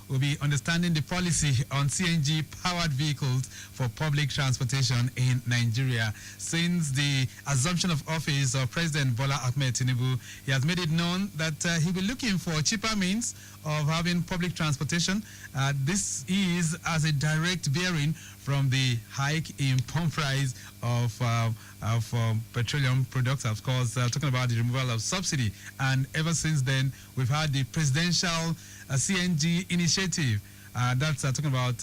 we'll be understanding the policy on CNG-powered vehicles for public transportation in Nigeria. Since the assumption of office of President Bola Ahmed Tinubu, he has made it known that he'll be looking for cheaper means of having public transportation. This is as a direct bearing from the hike in pump price of petroleum products, of course, talking about the removal of subsidy. And ever since then, we've had the presidential CNG initiative. That's talking about,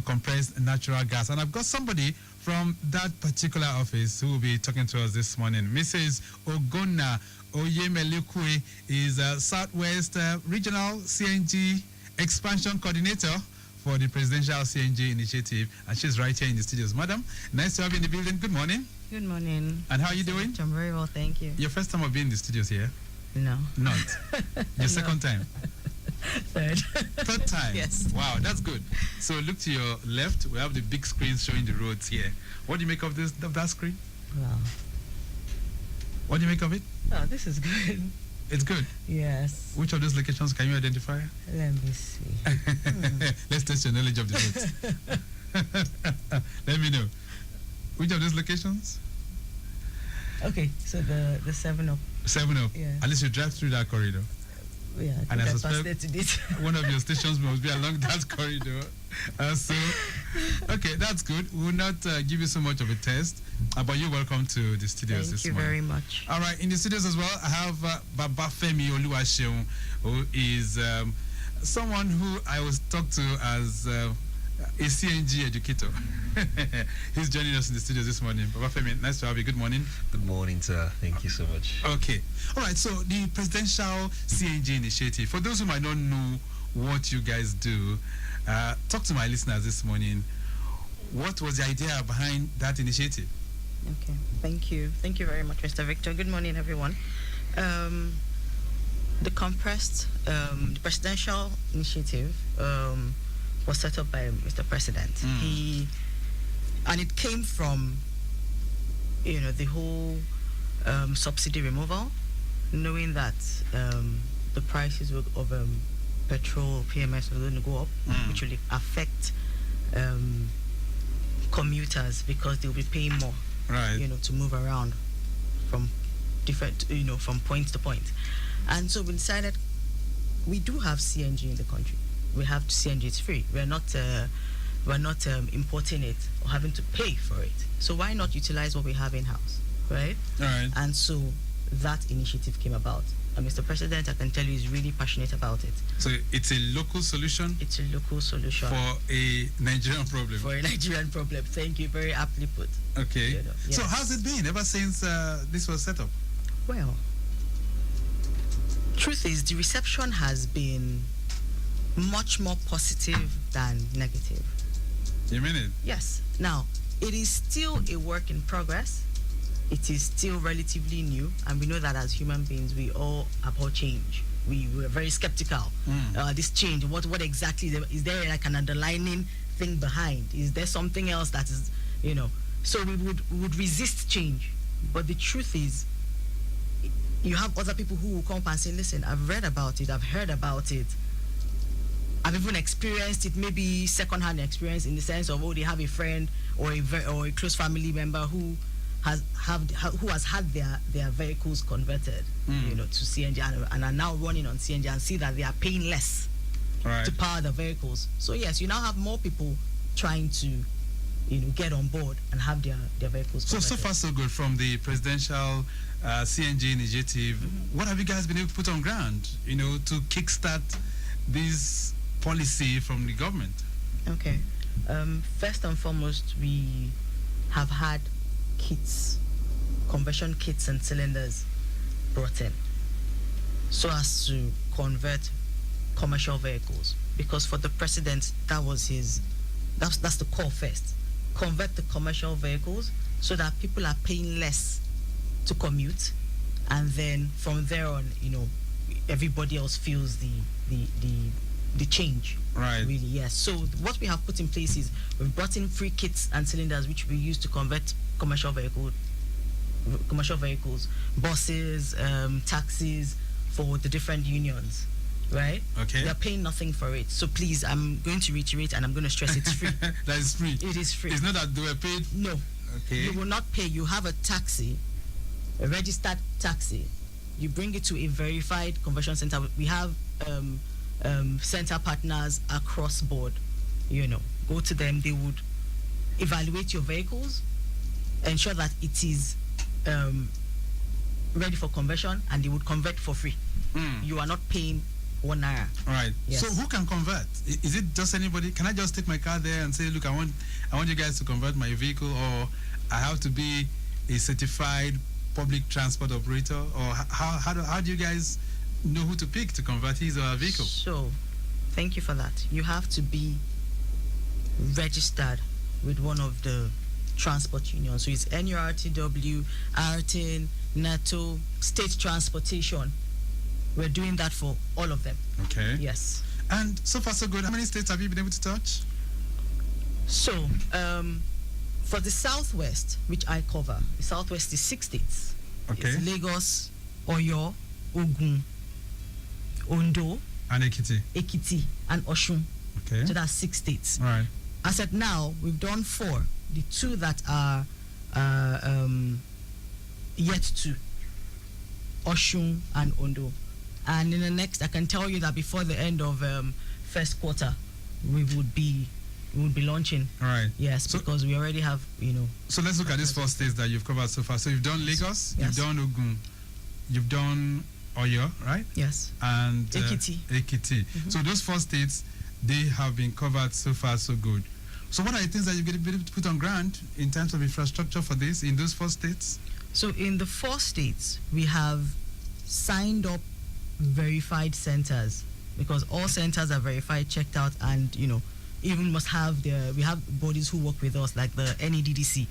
compressed natural gas. And I've got somebody from that particular office who will be talking to us this morning. Mrs. Ogonna Oyemelukwe is Southwest Regional CNG Expansion Coordinator for the Presidential CNG Initiative, and she's right here in the studios. Madam, nice to have you in the building. Good morning. Good morning. And how are you doing? I'm very well, thank you. Your first time of being in the studios here? No. Not? Your second time? Third. Third time? Yes. Wow, that's good. So look to your left. We have the big screen showing the roads here. What do you make of that screen? Wow. What do you make of it? Oh, this is good. It's good? Yes. Which of those locations can you identify? Let me see. Let's test your knowledge of the roads. Let me know. Which of those locations? Okay, so the 7-Up. 7-Up? Yeah. At least you drive through that corridor. Yeah, and I suspect today. one of your stations must be along that corridor. Okay, that's good. We will not give you so much of a test, but you're welcome to the studios this morning. Thank you very much. All right, in the studios as well, I have Babafemi Oluwaseun, who is someone who I was talked to as a CNG educator. He's joining us in the studios this morning. Babafemi, nice to have you. Good morning. Good morning, sir. Thank you so much. Okay. All right, so the Presidential CNG Initiative, for those who might not know what you guys do, talk to my listeners this morning. What was the idea behind that initiative? Okay, thank you. Thank you very much, Mr. Victor. Good morning, everyone. The the Presidential Initiative was set up by Mr. President. And it came from, the whole subsidy removal, knowing that the prices of petrol, PMS are going to go up, which will affect commuters because they'll be paying more, right? To move around from different, from point to point. And so we decided we do have CNG in the country. We have CNG; it's free. We're not importing it or having to pay for it. So why not utilize what we have in house, right? All right. And so that initiative came about. And Mr. President, I can tell you, is really passionate about it. So it's a local solution? It's a local solution. For a Nigerian problem? For a Nigerian problem. Thank you. Very aptly put. Okay. Yes. So how's it been ever since this was set up? Well, truth is, the reception has been much more positive than negative. You mean it? Yes. Now, it is still a work in progress. It is still relatively new, and we know that as human beings, we all abhor change. We were very skeptical. This change, what exactly is there? Like an underlining thing behind? Is there something else that is, So we would resist change. But the truth is, you have other people who will come up and say, "Listen, I've read about it, I've heard about it, I've even experienced it, maybe second-hand experience in the sense of, they have a friend or a close family member who has had their vehicles converted, to CNG and are now running on CNG and see that they are paying less to power the vehicles. So yes, you now have more people trying to, get on board and have their vehicles converted. So far so good from the Presidential CNG Initiative. What have you guys been able to put on ground, to kickstart this policy from the government? Okay. First and foremost, we have had conversion kits and cylinders brought in so as to convert commercial vehicles, because for the president, that's the core first. Convert the commercial vehicles so that people are paying less to commute, and then from there on, everybody else feels the change. Right. Really, yes. So what we have put in place is we've brought in free kits and cylinders which we use to convert commercial vehicles, buses, taxis for the different unions. right? Okay. They're paying nothing for it. So please, I'm going to reiterate and I'm going to stress it's free. That is free. It is free. It's not that they were paid. No. Okay. You will not pay. You have a taxi, a registered taxi. You bring it to a verified conversion center. We have center partners across board. You know, go to them. They would evaluate your vehicles, ensure that it is ready for conversion, and they would convert for free. You are not paying 1 naira. Right. Yes. So who can convert? Is it just anybody? Can I just take my car there and say, look, I want you guys to convert my vehicle, or I have to be a certified public transport operator, or how do you guys know who to pick to convert his or her vehicle? So, thank you for that. You have to be registered with one of the transport unions. So it's NURTW, ARTIN, NATO, State Transportation. We're doing that for all of them. Okay. Yes. And so far so good. How many states have you been able to touch? So, for the Southwest, which I cover, the Southwest is 6 states. Okay. It's Lagos, Oyo, Ogun, Ondo, And Ekiti. Ekiti, and Oshun. Okay. So that's 6 states. All right. As at now, we've done 4. The 2 that are yet to, Oshun and Ondo. And in the next, I can tell you that before the end of first quarter, we would be launching. All right. Yes, So- because we already have, So let's look at these 4 states that you've covered so far. So you've done Lagos, Yes. you've done Ogun, you've done Oyo, right? Yes. And Ekiti. Ekiti. So those 4 states, they have been covered so far so good. So what are the things that you've been able to put on ground in terms of infrastructure for this in those 4 states? So in the 4 states, we have signed up verified centers, because all centers are verified, checked out, and even must have we have bodies who work with us, like the NEDDC.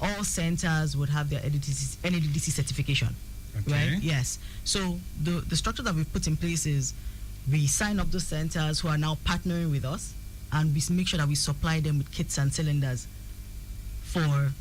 All centers would have their NEDDC certification. Okay. Right? Yes. So the structure that we've put in place is we sign up those centers who are now partnering with us, and we make sure that we supply them with kits and cylinders for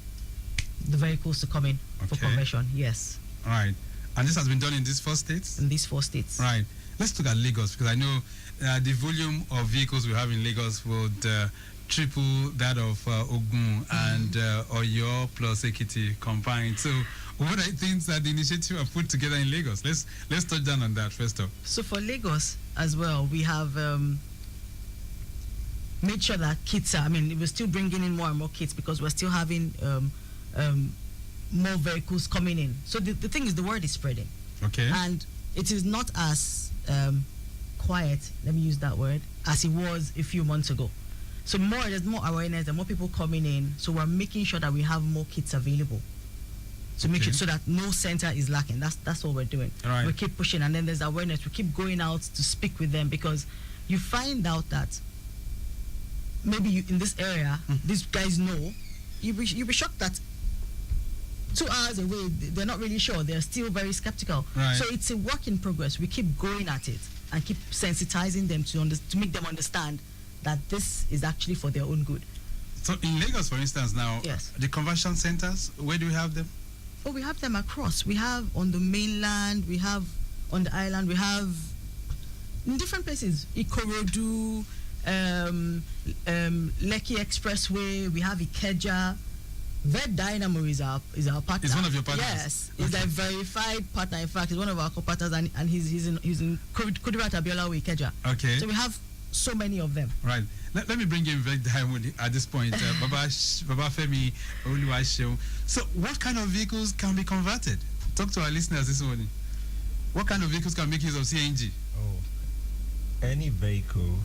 the vehicles to come in for Okay. conversion. Yes. All right. And this has been done in these 4 states? In these 4 states. Right. Let's look at Lagos, because I know the volume of vehicles we have in Lagos would triple that of Ogun and Oyo plus Ekiti combined. So what are the things that the initiative have put together in Lagos? Let's touch down on that first off. So for Lagos as well, we have made sure that kits we're still bringing in more and more kits, because we're still having more vehicles coming in. So the thing is, the word is spreading. Okay. And it is not as quiet, let me use that word, as it was a few months ago. So there's more awareness, there are more people coming in. So we're making sure that we have more kits available. To make sure so that no center is lacking. That's what we're doing. All right. We keep pushing, and then there's awareness. We keep going out to speak with them, because you find out that maybe in this area, these guys know. You'll be shocked that 2 hours away, they're not really sure. They're still very skeptical. Right. So it's a work in progress. We keep going at it and keep sensitizing them to make them understand that this is actually for their own good. So in Lagos, for instance, now, Yes. the conversion centers, where do we have them? Oh, we have them across. We have on the mainland, we have on the island, we have in different places. Ikorodu, Lekki Expressway, we have Ikeja. Vet Dynamo is our partner. It's one of your partners? Yes, he's a verified partner. In fact, he's one of our co-partners, and he's in Kudirat Abiola Ikeja. Okay. So we have so many of them. Right. Let me bring in Vet Diamond at this point. Baba Femi Oluwaseun. So what kind of vehicles can be converted? Talk to our listeners this morning. What kind of vehicles can make use of CNG? Any vehicle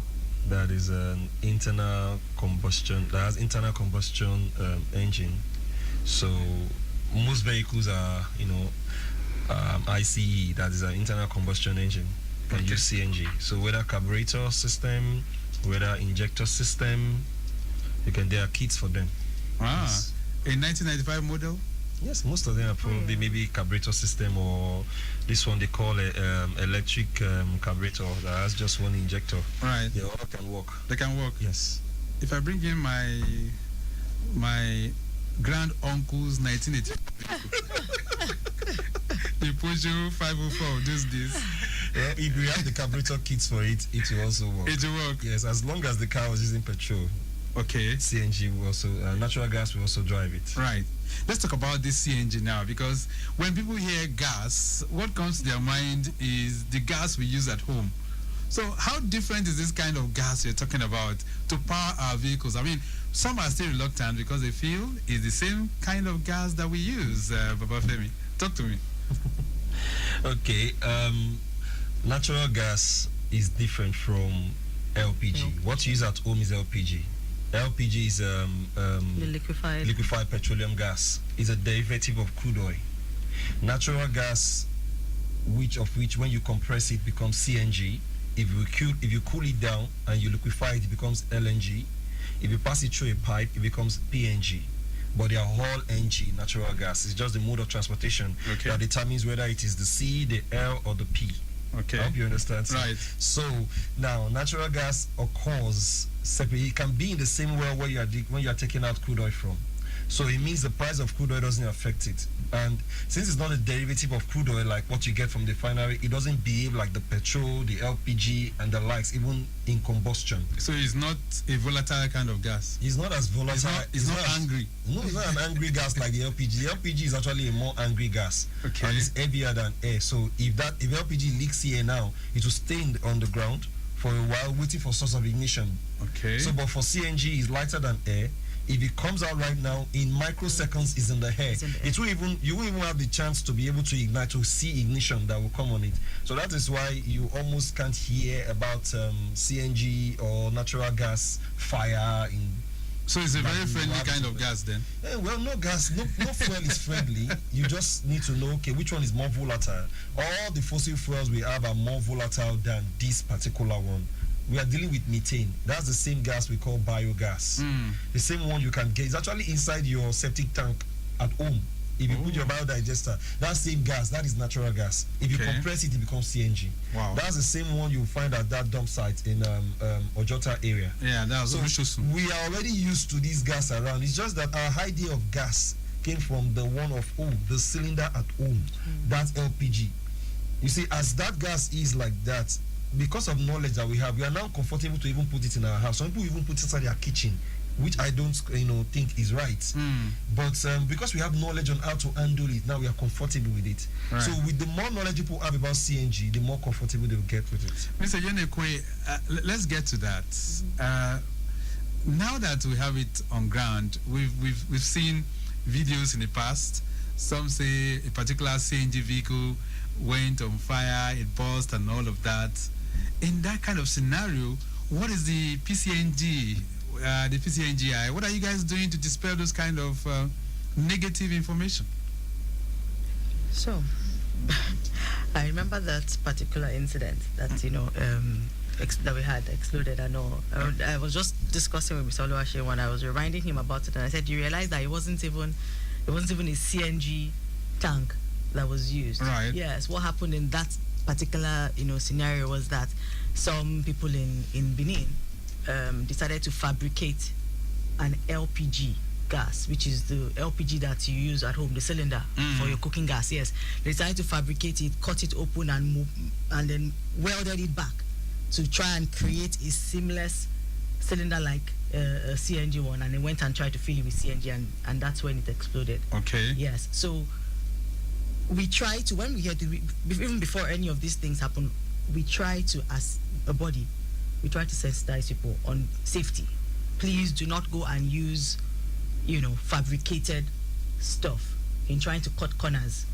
that is an internal combustion, that has internal combustion engine. So most vehicles are, ICE, that is an internal combustion engine, can use CNG. So whether carburetor system, whether injector system, there are kits for them. Yes. A 1995 model? Yes, most of them are probably maybe carburetor system, or this one they call electric carburetor that has just one injector. Right. They all can work. They can work. Yes. If I bring in my grand uncle's 1980 the Peugeot 504 those days, If you have the carburetor kits for it, it will also work. It will work. Yes, as long as the car was using petrol. Okay. CNG will also, natural gas will also drive it. Right. Let's talk about this CNG now, because when people hear gas, what comes to their mind is the gas we use at home. So how different is this kind of gas you're talking about to power our vehicles? I mean, some are still reluctant because they feel it's the same kind of gas that we use. Baba Femi, talk to me. Okay. Natural gas is different from LPG. What you use at home is LPG. LPG is The liquefied petroleum gas. It's a derivative of crude oil. Natural gas, which when you compress it becomes CNG. If you cool it down and you liquefy it, it becomes LNG. If you pass it through a pipe, it becomes PNG. But they are all NG, natural gas. It's just the mode of transportation that determines whether it is the C, the L, or the P. Okay. I hope you understand. Right. So now natural gas occurs separately. It can be in the same well where when you are taking out crude oil from. So it means the price of crude oil doesn't affect it. And since it's not a derivative of crude oil like what you get from the refinery, it doesn't behave like the petrol, the LPG, and the likes, even in combustion. So it's not a volatile kind of gas. It's not as volatile. It's not angry. No, it's not an angry gas like the LPG. The LPG is actually a more angry gas. Okay. And it's heavier than air. So if LPG leaks here now, it will stay on the ground for a while, waiting for source of ignition. Okay. So, but for CNG, it's lighter than air. If it comes out right now, in microseconds, it's in the air. It will you won't even have the chance to be able to ignite, to see ignition that will come on it. So that is why you almost can't hear about CNG or natural gas fire in. So it's a very friendly kind of gas then? Well, no fuel is friendly. You just need to know, okay, which one is more volatile. All the fossil fuels we have are more volatile than this particular one. We are dealing with methane. That's the same gas we call biogas. The same one you can get. It's actually inside your septic tank at home. If you put your biodigester, that same gas, that is natural gas. If you compress it, it becomes CNG. Wow. That's the same one you find at that dump site in Ojota area. Yeah, that's so we are already used to this gas around. It's just that our idea of gas came from the one of home, the cylinder at home. That's LPG. You see, as that gas is like that, because of knowledge that we have, we are now comfortable to even put it in our house. Some people even put it inside their kitchen, which I don't think is right. But because we have knowledge on how to handle it, now we are comfortable with it. Right. So with the more knowledge people have about CNG, the more comfortable they will get with it. Mr. Yenekwe, let's get to that. Now that we have it on ground, we've seen videos in the past. Some say a particular CNG vehicle went on fire, it burst and all of that. In that kind of scenario, what is the PCNG, the PCNGI? What are you guys doing to dispel those kind of negative information? So, I remember that particular incident that that we had exploded and all. I was just discussing with Mr. Oluwaseun when I was reminding him about it, and I said, "You realize that it wasn't even a CNG tank that was used." Right. Yes. What happened in that particular scenario was that some people in Benin decided to fabricate an LPG gas, which is the LPG that you use at home, the cylinder for your cooking gas. Yes. They decided to fabricate it, cut it open, and then welded it back to try and create a seamless cylinder like a CNG one, and they went and tried to fill it with CNG, and that's when it exploded. Okay. Yes. So we try to, when we hear even before any of these things happen, we try to, as a body, we try to sensitize people on safety. Please do not go and use, fabricated stuff in trying to cut corners.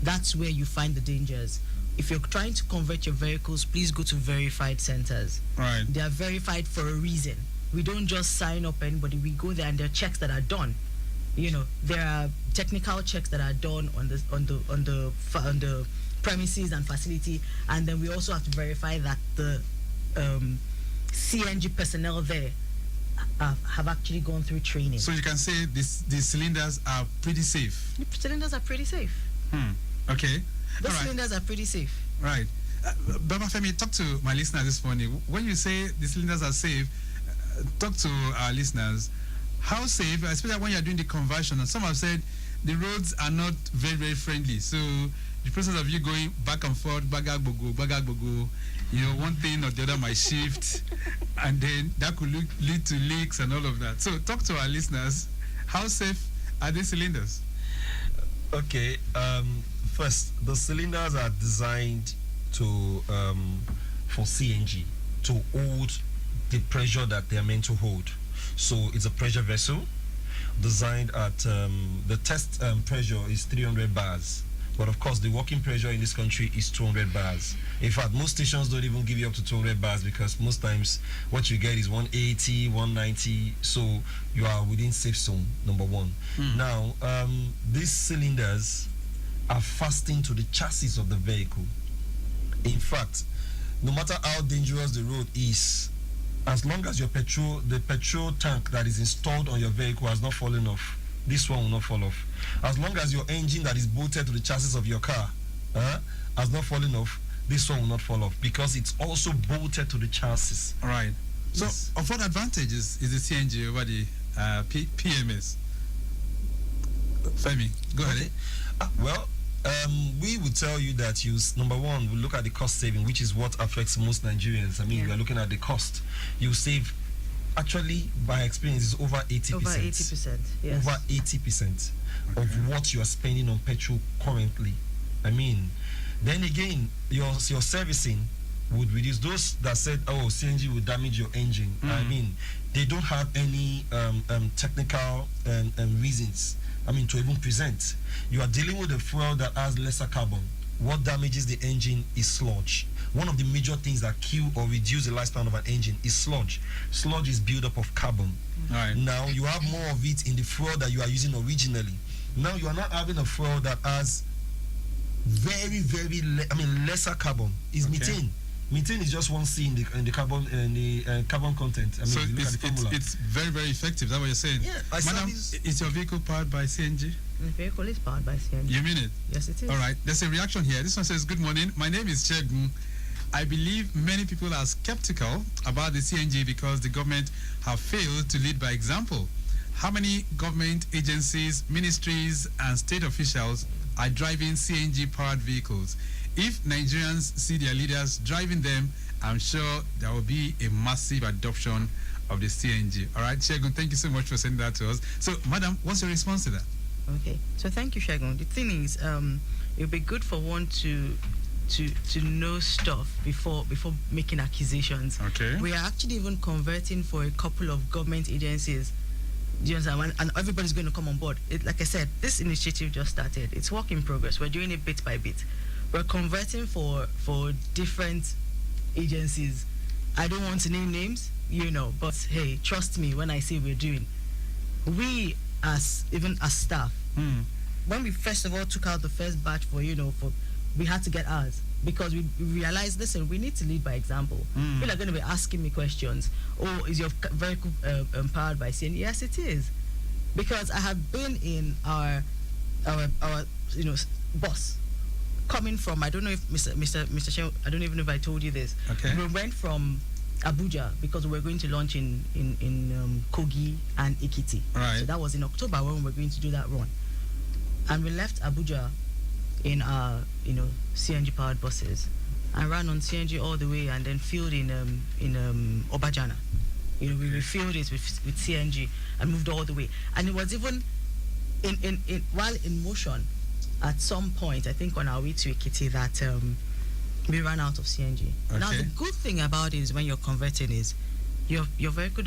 That's where you find the dangers. If you're trying to convert your vehicles, please go to verified centers. Right. They are verified for a reason. We don't just sign up anybody. We go there and there are checks that are done. There are technical checks that are done on the premises and facility, and then we also have to verify that the CNG personnel there have actually gone through training. So you can say these cylinders are pretty safe. The cylinders are pretty safe. Okay. The cylinders are pretty safe. Right. Baba Femi, talk to my listeners this morning. When you say the cylinders are safe, talk to our listeners. How safe, especially when you're doing the conversion? And some have said the roads are not very, very friendly. So the process of you going back and forth, bagagbogo, you know, one thing or the other might shift, and then that could lead to leaks and all of that. So talk to our listeners. How safe are these cylinders? Okay. First, the cylinders are designed to for CNG to hold the pressure that they are meant to hold. So it's a pressure vessel designed at the test pressure is 300 bars. But of course, the working pressure in this country is 200 bars. In fact, most stations don't even give you up to 200 bars because most times what you get is 180, 190. So you are within safe zone, number one. Now, these cylinders are fastened to the chassis of the vehicle. In fact, no matter how dangerous the road is, as long as the petrol tank that is installed on your vehicle has not fallen off, this one will not fall off. As long as your engine that is bolted to the chassis of your car has not fallen off, this one will not fall off because it's also bolted to the chassis. All right. So, Yes. of what advantages is the CNG over the PMS? Femi, go ahead. Well, we would tell you that number one, we look at the cost saving, which is what affects most Nigerians. I mean, we are looking at the cost. You save, actually, by experience, is over 80%. Over 80%, yes. Over 80% of what you are spending on petrol currently. I mean, then again, your servicing would reduce. Those that said, oh, CNG will damage your engine, I mean, they don't have any technical reasons, I mean, to even present. You are dealing with a fuel that has lesser carbon. What damages the engine is sludge. One of the major things that kill or reduce the lifespan of an engine is sludge. Sludge is buildup of carbon. Right. Now you have more of it in the fuel that you are using originally. Now you are not having a fuel that has very, lesser carbon. Is methane. Methane is just one C in the carbon carbon content. I mean, So if you look at the formula. it's very, very effective. That's what you're saying. Yeah, Madam, is your vehicle powered by CNG? The vehicle is powered by CNG. You mean it? Yes, it is. All right. There's a reaction here. This one says, good morning. My name is Chegun. I believe many people are skeptical about the CNG because the government have failed to lead by example. How many government agencies, ministries, and state officials are driving CNG-powered vehicles? If Nigerians see their leaders driving them, I'm sure there will be a massive adoption of the CNG. All right, Shegun, thank you so much for sending that to us. So, Madam, what's your response to that? Okay, so thank you, Shegun. The thing is, it would be good for one to know stuff before making accusations. Okay. We are actually even converting for a couple of government agencies. Do you understand? And everybody's going to come on board. Like I said, this initiative just started. It's work in progress. We're doing it bit by bit. We're converting for different agencies. I don't want to name names, but hey, trust me when I say we're doing. We even as staff, when we first of all took out the first batch we had to get ours because we realized, listen, we need to lead by example. People are going to be asking me questions. Oh, is your vehicle powered by CNG? Yes, it is, because I have been in our bus coming from, I don't know if Mr. Shem, I don't even know if I told you this. Okay. We went from Abuja because we were going to launch in Kogi and Ikiti. Right. So that was in October when we were going to do that run. And we left Abuja in our, CNG powered buses and ran on CNG all the way and then filled in Obajana. We refilled it with CNG and moved all the way. And it was even while in motion at some point, I think on our way to Ikiti, that we ran out of CNG. Okay. Now the good thing about it is when you're converting is your vehicle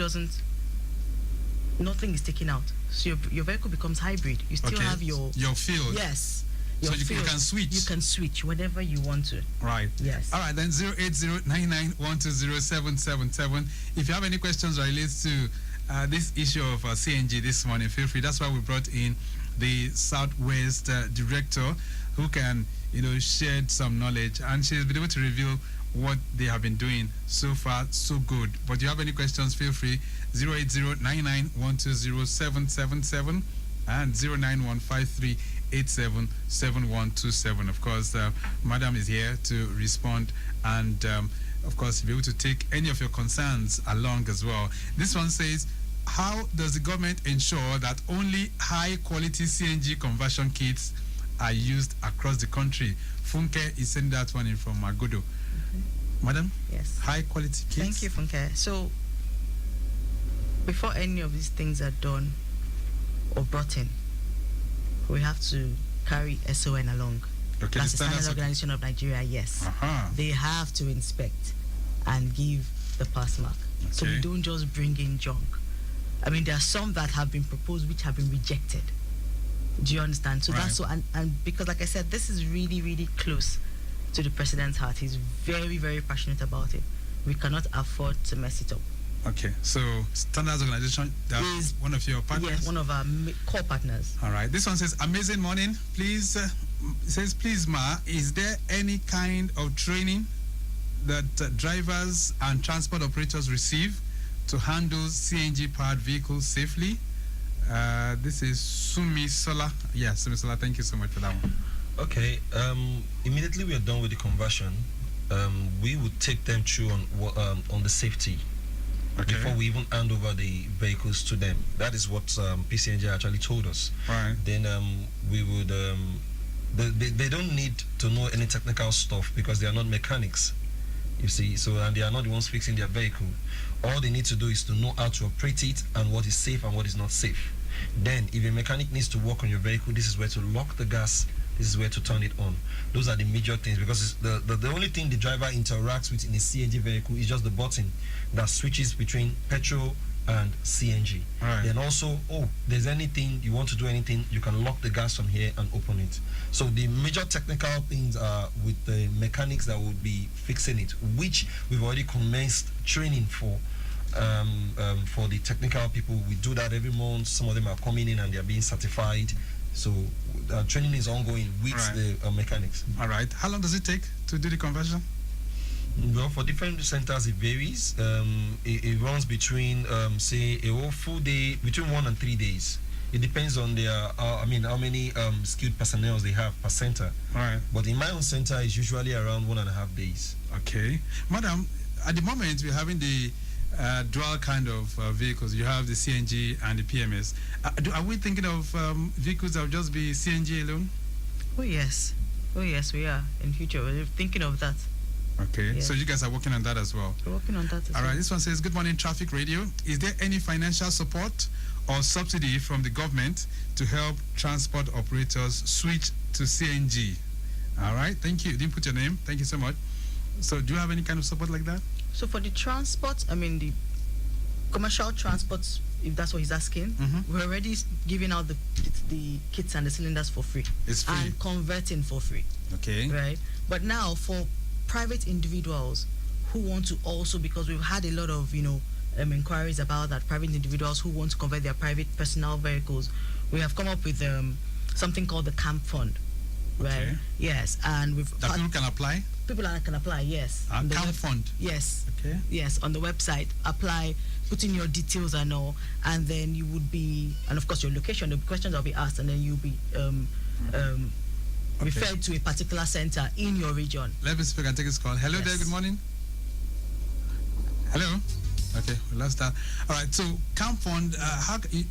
nothing is taken out. So your vehicle becomes hybrid. You still have your field. Yes. So you can switch. You can switch whenever you want to. Right. Yes. All right, then 08099120777. If you have any questions related to this issue of CNG this morning, feel free. That's why we brought in the Southwest director who can, shed some knowledge. And she's been able to reveal what they have been doing so far, so good. But if you have any questions, feel free. 08099120777 and 09153877127. Of course, Madam is here to respond and, of course, be able to take any of your concerns along as well. This one says, how does the government ensure that only high-quality CNG conversion kits are used across the country. Funke is sending that one in from Magodo. Madam? Yes. High quality kits. Thank you, Funke. So, before any of these things are done or brought in, we have to carry SON along. Okay, That's the the Standards standards. Organization of Nigeria, yes. They have to inspect and give the pass mark. So we Okay. don't just bring in junk. I mean, there are some that have been proposed which have been rejected. Do you understand? So that's so, and because, like I said, this is really, really close to the president's heart. He's very, very passionate about it. We cannot afford to mess it up. Okay, so Standards Organization, that's Is- one of your partners? Yes, one of our core partners. All right, this one says, amazing morning. Please, it says, please, Ma, is there any kind of training that drivers and transport operators receive to handle CNG-powered vehicles safely? This is Sumi Sola. Yeah, Sumi Sola, thank you so much for that one. Okay. Immediately we are done with the conversion, we would take them through on the safety before we even hand over the vehicles to them. That is what PCNG actually told us. Right. Then we would. They don't need to know any technical stuff because they are not mechanics. You see, so and they are not the ones fixing their vehicle. All they need to do is to know how to operate it and what is safe and what is not safe. Then, if a mechanic needs to work on your vehicle, this is where to lock the gas. This is where to turn it on. Those are the major things, because the only thing the driver interacts with in a CNG vehicle is just the button that switches between petrol and CNG. Right. Then also, there's anything you want to do, anything, you can lock the gas from here and open it. So the major technical things are with the mechanics that would be fixing it, which we've already commenced training for the technical people. We do that every month. Some of them are coming in and they are being certified. So training is ongoing with the mechanics. All right. How long does it take to do the conversion? Well, for different centers, it varies. It runs between, say, a whole full day, between 1 and 3 days. It depends on their, how many skilled personnel they have per center. Right. But in my own center, it's usually around 1.5 days. Okay. Madam, at the moment, we're having the dual kind of vehicles. You have the CNG and the PMS. Are we thinking of vehicles that will just be CNG alone? Oh, yes. Oh, yes, we are. In future, we're thinking of that. Okay, Yes. so you guys are working on that as well. We're working on that as All well. right, this one says, good morning, Traffic Radio. Is there any financial support or subsidy from the government to help transport operators switch to CNG? All right, thank you. You didn't put your name. Thank you so much. So do you have any kind of support like that? So for the transport, I mean the commercial transports, if that's what he's asking, we're already giving out the kits and the cylinders for free. It's free. And converting for free. Okay. Right? But now for private individuals who want to also, because we've had a lot of, inquiries about that, private individuals who want to convert their private personal vehicles, we have come up with something called the Camp Fund. Right? Okay. Yes. And we've That people can apply? people can apply, yes. On the Camp Fund? Yes. Okay. Yes, on the website, apply, put in your details and all, and then you would be, and of course your location, the questions will be asked, and then you'll be referred to a particular center in your region. Let me see if I can take this call. Hello there, good morning. Hello? Okay, we lost that. All right, so Camp Fund,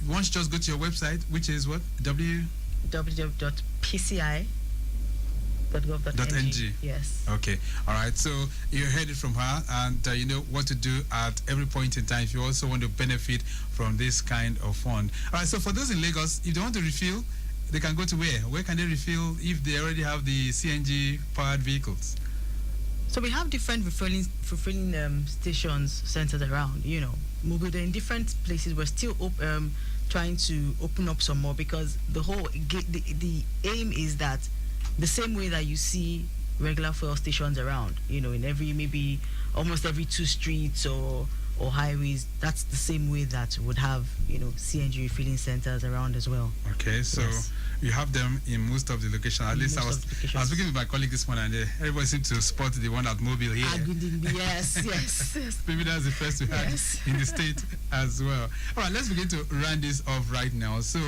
once you just go to your website, which is what? www.pci.gov.ng. Yes. Okay. All right. So you heard it from her, and you know what to do at every point in time if you also want to benefit from this kind of fund. All right. So for those in Lagos, if they want to refill, they can go to where? Where can they refill if they already have the CNG powered vehicles? So we have different fulfilling stations centered around. Maybe they're in different places. We're still trying to open up some more, because the aim is that the same way that you see regular fuel stations around, in maybe almost every 2 streets or highways, that's the same way that would have, CNG refilling centers around as well. Okay, so yes. You have them in most of the locations. At least I was speaking with my colleague this morning, and everybody seemed to spot the one at Mobile here. Yes, yes. Maybe that's the first we had in the state as well. All right, let's begin to round this off right now. So,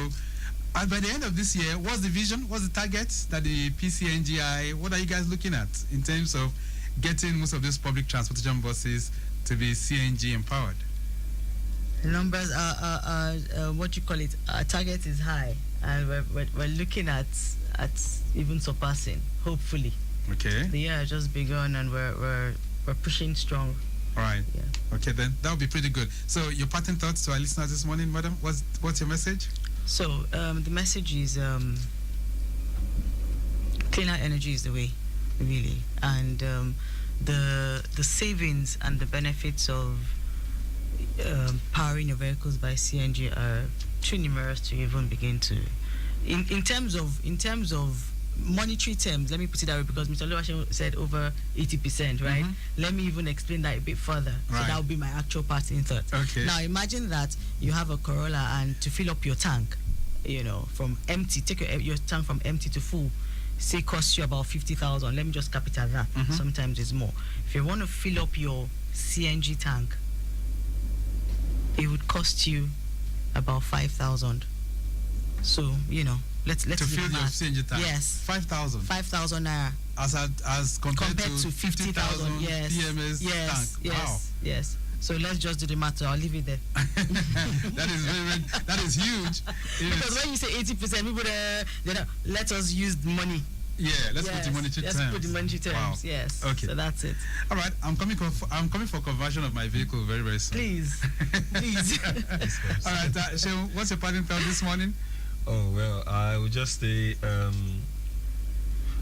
and by the end of this year, what's the vision? What's the target that the PCNGI, what are you guys looking at in terms of getting most of these public transportation buses to be CNG empowered? The numbers are what you call it, our target is high. and we're looking at even surpassing, hopefully. Okay. The year has just begun, and we're pushing strong. All right. Yeah. Okay, then that would be pretty good. So, your parting thoughts to our listeners this morning, madam? What's your message? So the message is cleaner energy is the way, really, and the savings and the benefits of powering your vehicles by CNG are too numerous to even begin to. In terms of monetary terms, let me put it that way, because Mr. Oluwaseun said over 80%, right? Let me even explain that a bit further. Right. So that would be my actual parting thought. Okay. Now imagine that you have a Corolla, and to fill up your tank, from empty, take your tank from empty to full, say costs you about 50,000. Let me just cap it at that. Sometimes it's more. If you want to fill up your CNG tank, it would cost you about 5,000. So let's to do fill the your math. CNG tank. Yes. 5,000. 5,000 naira. As compared to 50,000 Yes. PMS Yes. tank. Yes. Wow. Yes. So let's just do the math. I'll leave it there. that is huge. Because when you say 80%, people let us use the money. Yeah, let's put the monetary terms. Let's put the monetary terms. Wow. Yes. Okay. So that's it. All right, I'm coming for conversion of my vehicle very, very soon. Please. Please. All right, Shehu, what's your parting thought this morning? Oh, well, I would just say,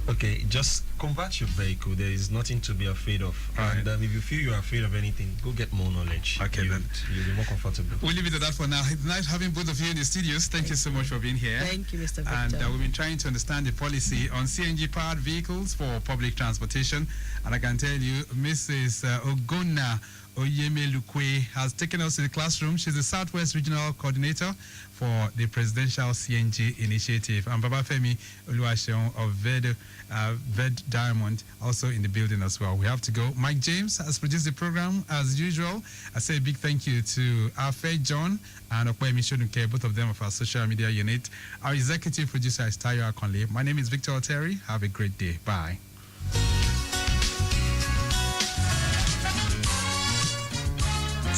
okay, just convert your vehicle. There is nothing to be afraid of. Right. And if you feel you're afraid of anything, go get more knowledge. Okay, then. You'll be more comfortable. We'll leave it at that for now. It's nice having both of you in the studios. Thank you so much for being here. Thank you, Mr. Victor. And we've been trying to understand the policy on CNG-powered vehicles for public transportation. And I can tell you, Mrs. Ogonna Oyemelukwe has taken us to the classroom. She's the Southwest Regional Coordinator for the Presidential CNG Initiative. And Baba Femi Oluwaseun of Ved Diamond also in the building as well. We have to go. Mike James has produced the program as usual. I say a big thank you to Afe John and Okwemi Shodunke, both of them of our social media unit. Our executive producer is Tayo Akonle. My name is Victor Oteri. Have a great day. Bye.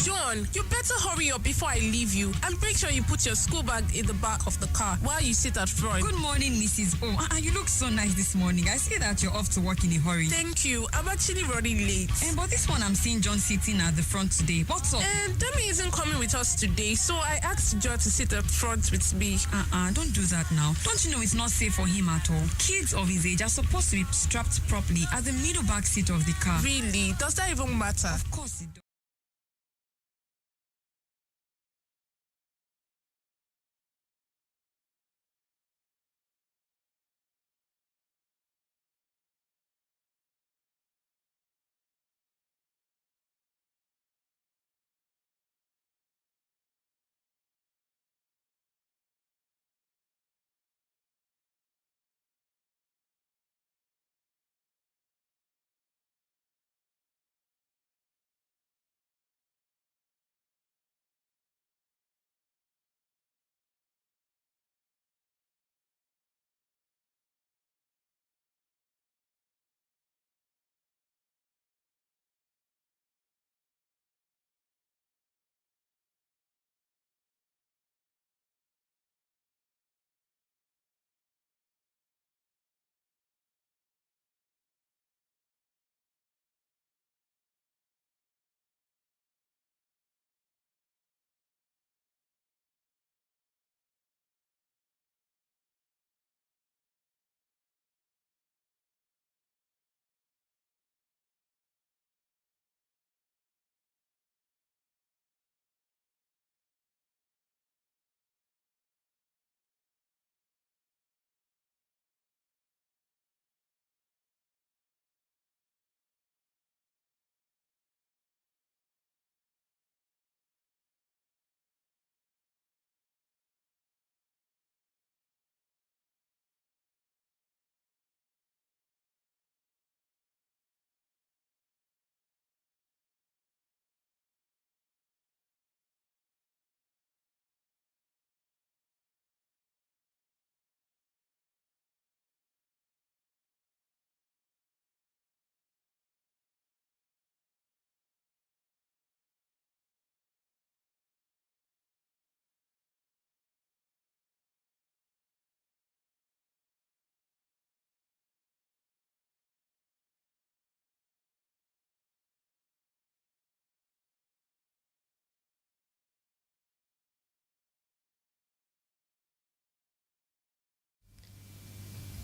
John, you better hurry up before I leave you, and make sure you put your school bag in the back of the car while you sit at front. Good morning, Mrs. O. You look so nice this morning. I see that you're off to work in a hurry. Thank you. I'm actually running late. But this one, I'm seeing John sitting at the front today. What's up? Demi isn't coming with us today, so I asked John to sit up front with me. Don't do that now. Don't you know it's not safe for him at all? Kids of his age are supposed to be strapped properly at the middle back seat of the car. Really? Does that even matter? Of course it does.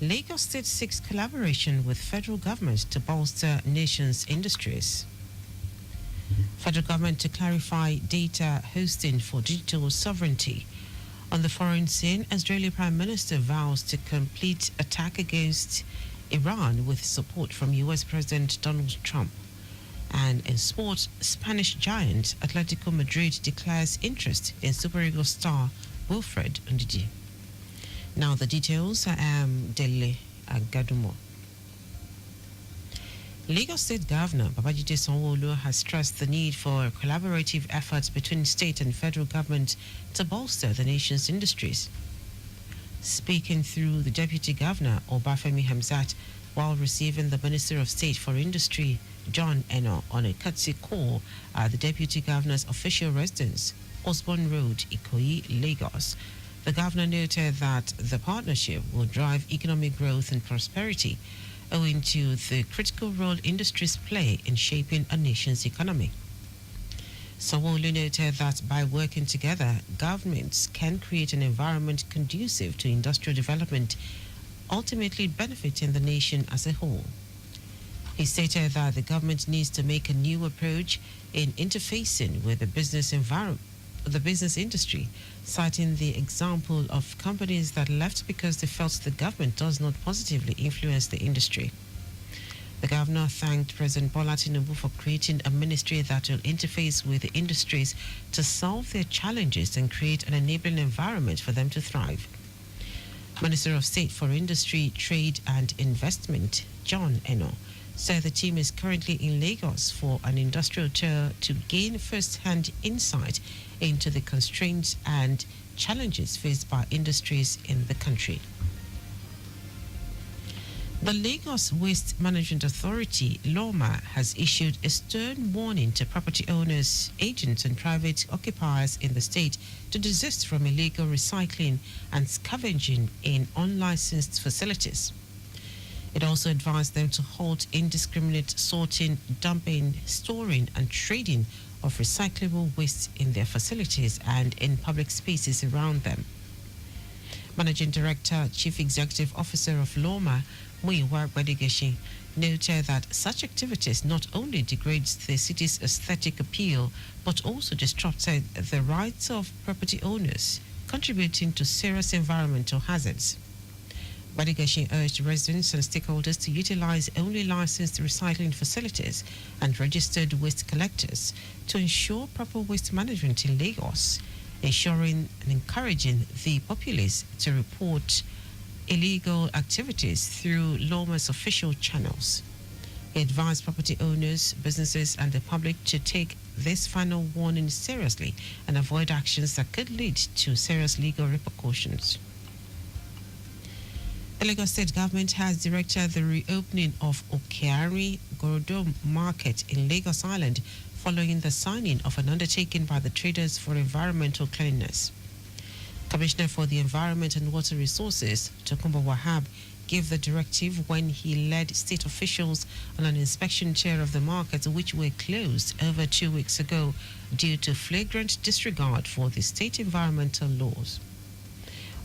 Lagos State seeks collaboration with federal government to bolster nation's industries. Federal government to clarify data hosting for digital sovereignty. On the foreign scene, Israeli Prime Minister vows to complete attack against Iran with support from US President Donald Trump. And in sport, Spanish giant Atletico Madrid declares interest in Super Eagles star Wilfred Ndidi. Now the details. I am Dele Agadumo. Lagos State Governor Babajide Sanwo-Olu has stressed the need for collaborative efforts between state and federal government to bolster the nation's industries. Speaking through the Deputy Governor Obafemi Hamzat while receiving the Minister of State for Industry John Eno on a courtesy call at the Deputy Governor's official residence, Osborne Road, Ikoyi, Lagos, the Governor noted that the partnership will drive economic growth and prosperity owing to the critical role industries play in shaping a nation's economy. Sanwo-Olu noted that by working together, governments can create an environment conducive to industrial development, ultimately benefiting the nation as a whole. He stated that the government needs to make a new approach in interfacing with the business industry, citing the example of companies that left because they felt the government does not positively influence the industry. The governor thanked President Bola Tinubu for creating a ministry that will interface with the industries to solve their challenges and create an enabling environment for them to thrive. Minister of State for Industry, Trade and Investment, John Eno, said the team is currently in Lagos for an industrial tour to gain first-hand insight into the constraints and challenges faced by industries in the country. The Lagos Waste Management Authority, LOMA, has issued a stern warning to property owners, agents and private occupiers in the state to desist from illegal recycling and scavenging in unlicensed facilities. It also advised them to halt indiscriminate sorting, dumping, storing and trading of recyclable waste in their facilities and in public spaces around them. Managing Director, Chief Executive Officer of LOMA, Muyiwa Gbadigeshi, noted that such activities not only degrades the city's aesthetic appeal, but also disrupted the rights of property owners, contributing to serious environmental hazards. Gbadigeshi urged residents and stakeholders to utilize only licensed recycling facilities and registered waste collectors to ensure proper waste management in Lagos, ensuring and encouraging the populace to report illegal activities through LOMA's official channels. He advised property owners, businesses and the public to take this final warning seriously and avoid actions that could lead to serious legal repercussions. The Lagos State government has directed the reopening of Okeari Gorodo Market in Lagos Island following the signing of an undertaking by the traders for environmental cleanliness. Commissioner for the Environment and Water Resources, Tokunbo Wahab, gave the directive when he led state officials on an inspection tour of the markets which were closed over 2 weeks ago due to flagrant disregard for the state environmental laws.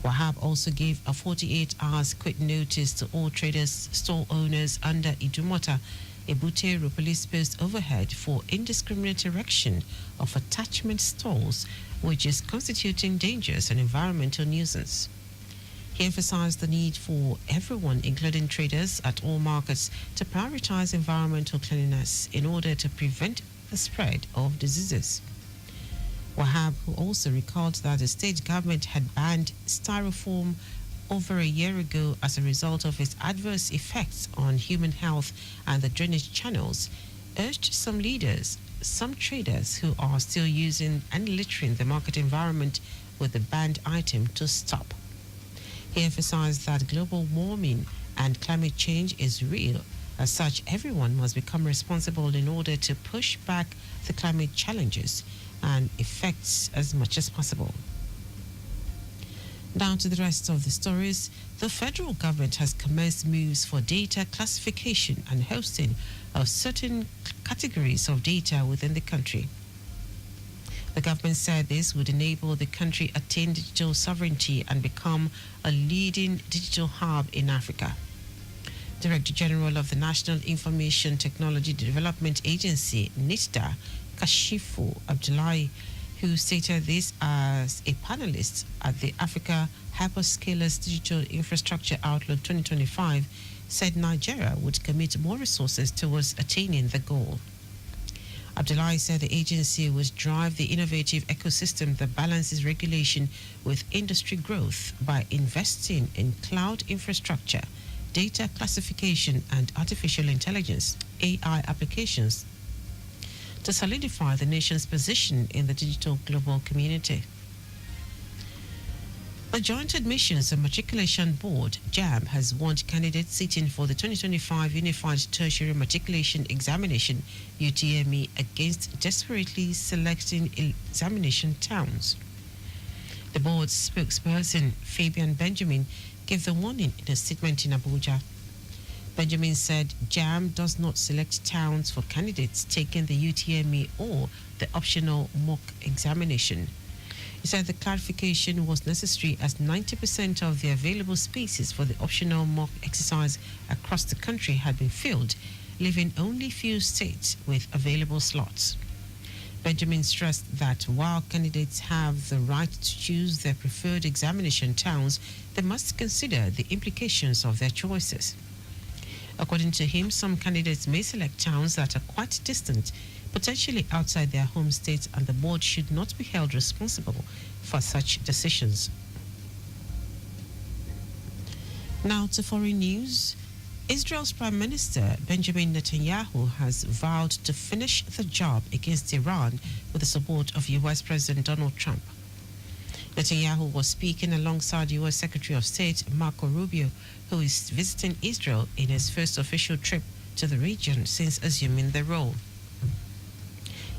Wahab also gave a 48 hours quick notice to all traders, store owners under Idumota, Ebute police post overhead for indiscriminate erection of attachment stalls, which is constituting dangerous and environmental nuisance. He emphasized the need for everyone, including traders at all markets, to prioritize environmental cleanliness in order to prevent the spread of diseases. Wahab, who also recalled that the state government had banned styrofoam over a year ago as a result of its adverse effects on human health and the drainage channels, urged some leaders, some traders who are still using and littering the market environment with the banned item to stop. He emphasized that global warming and climate change is real. As such, everyone must become responsible in order to push back the climate challenges and effects as much as possible. Down to the rest of the stories, the federal government has commenced moves for data classification and hosting of certain categories of data within the country. The government said this would enable the country attain digital sovereignty and become a leading digital hub in Africa. Director General of the National Information Technology Development Agency, NITDA, Kashifu Abdullahi, who stated this as a panelist at the Africa Hyperscalers Digital Infrastructure Outlook 2025, said Nigeria would commit more resources towards attaining the goal. Abdullahi said the agency would drive the innovative ecosystem that balances regulation with industry growth by investing in cloud infrastructure, data classification, and artificial intelligence (AI) applications to solidify the nation's position in the digital global community. The Joint Admissions and Matriculation Board, JAM, has warned candidates sitting for the 2025 Unified Tertiary Matriculation Examination, UTME, against desperately selecting examination towns. The board's spokesperson, Fabian Benjamin, gave the warning in a statement in Abuja. Benjamin said JAM does not select towns for candidates taking the UTME or the optional mock examination. He said the clarification was necessary as 90% of the available spaces for the optional mock exercise across the country had been filled, leaving only few states with available slots. Benjamin stressed that while candidates have the right to choose their preferred examination towns, they must consider the implications of their choices. According to him, some candidates may select towns that are quite distant, potentially outside their home states, and the board should not be held responsible for such decisions. Now to foreign news. Israel's Prime Minister Benjamin Netanyahu has vowed to finish the job against Iran with the support of US President Donald Trump. Netanyahu was speaking alongside US Secretary of State Marco Rubio, who is visiting Israel in his first official trip to the region since assuming the role.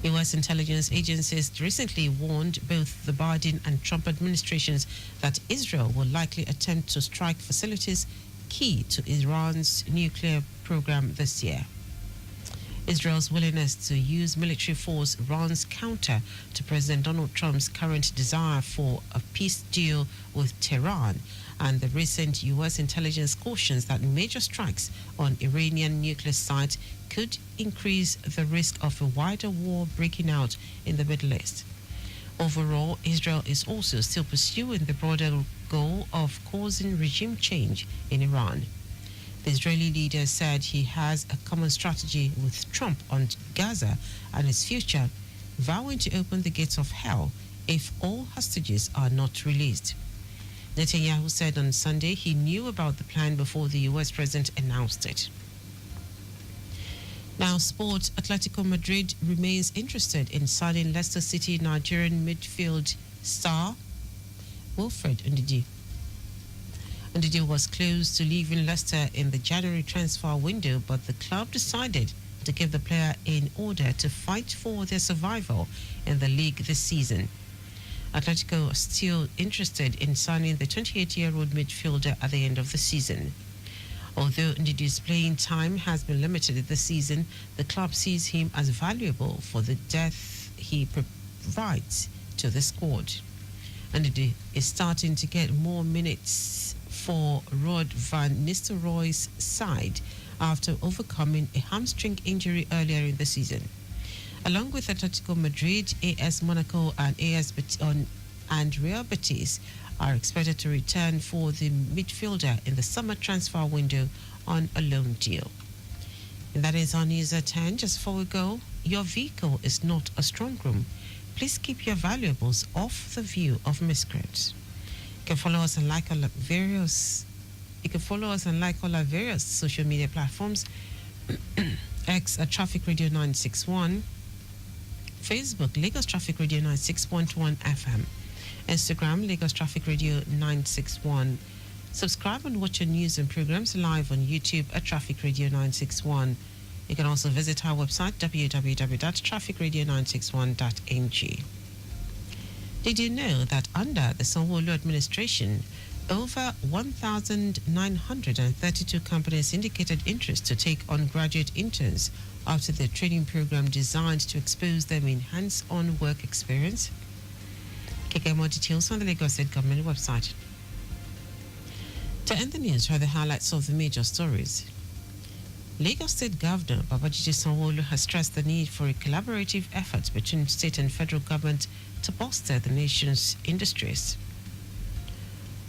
U.S. intelligence agencies recently warned both the Biden and Trump administrations that Israel will likely attempt to strike facilities key to Iran's nuclear program this year. Israel's willingness to use military force runs counter to President Donald Trump's current desire for a peace deal with Tehran, and the recent U.S. intelligence cautions that major strikes on Iranian nuclear sites could increase the risk of a wider war breaking out in the Middle East. Overall, Israel is also still pursuing the broader goal of causing regime change in Iran. The Israeli leader said he has a common strategy with Trump on Gaza and its future, vowing to open the gates of hell if all hostages are not released. Netanyahu said on Sunday he knew about the plan before the U.S. president announced it. Now, sport. Atletico Madrid remains interested in signing Leicester City Nigerian midfield star Wilfred Ndidi. Ndidi was close to leaving Leicester in the January transfer window, but the club decided to give the player in order to fight for their survival in the league this season. Atletico are still interested in signing the 28-year-old midfielder at the end of the season. Although Ndidi's playing time has been limited this season, the club sees him as valuable for the depth he provides to the squad. Ndidi is starting to get more minutes for Rod van Nistelrooy's side after overcoming a hamstring injury earlier in the season. Along with Atletico Madrid, AS Monaco and and Real Betis are expected to return for the midfielder in the summer transfer window on a loan deal. And that is our news at 10. Just before we go, your vehicle is not a strong room. Please keep your valuables off the view of miscreants. You can follow us and like all our various social media platforms. X at Traffic Radio 961, Facebook Lagos Traffic Radio 96.1 FM, Instagram Lagos Traffic Radio 961. Subscribe and watch our news and programs live on YouTube at Traffic Radio 961. You can also visit our website www.trafficradio961.ng. Did you know that under the Sanwo-Olu administration, Over 1,932 companies indicated interest to take on graduate interns after the training program designed to expose them in hands-on work experience. Get more details on the Lagos State Government website. To end the news, here are the highlights of the major stories. Lagos State Governor Babajide Sanwo-Olu has stressed the need for a collaborative effort between state and federal government to bolster the nation's industries.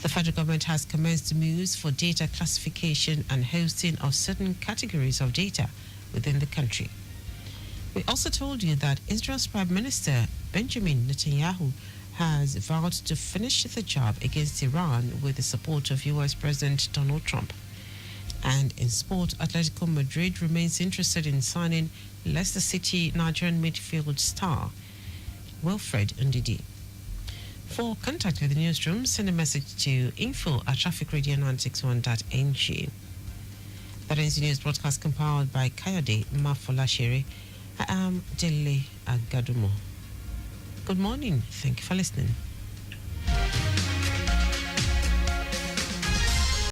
The federal government has commenced moves for data classification and hosting of certain categories of data within the country. We also told you that Israel's Prime Minister Benjamin Netanyahu has vowed to finish the job against Iran with the support of US President Donald Trump. And in sport, Atletico Madrid remains interested in signing Leicester City Nigerian midfield star Wilfred Ndidi. For contact with the newsroom, send a message to info@trafficradio961.ng. That is the news broadcast compiled by Kayode Mafolashere. I am Dele Agadumo. Good morning. Thank you for listening.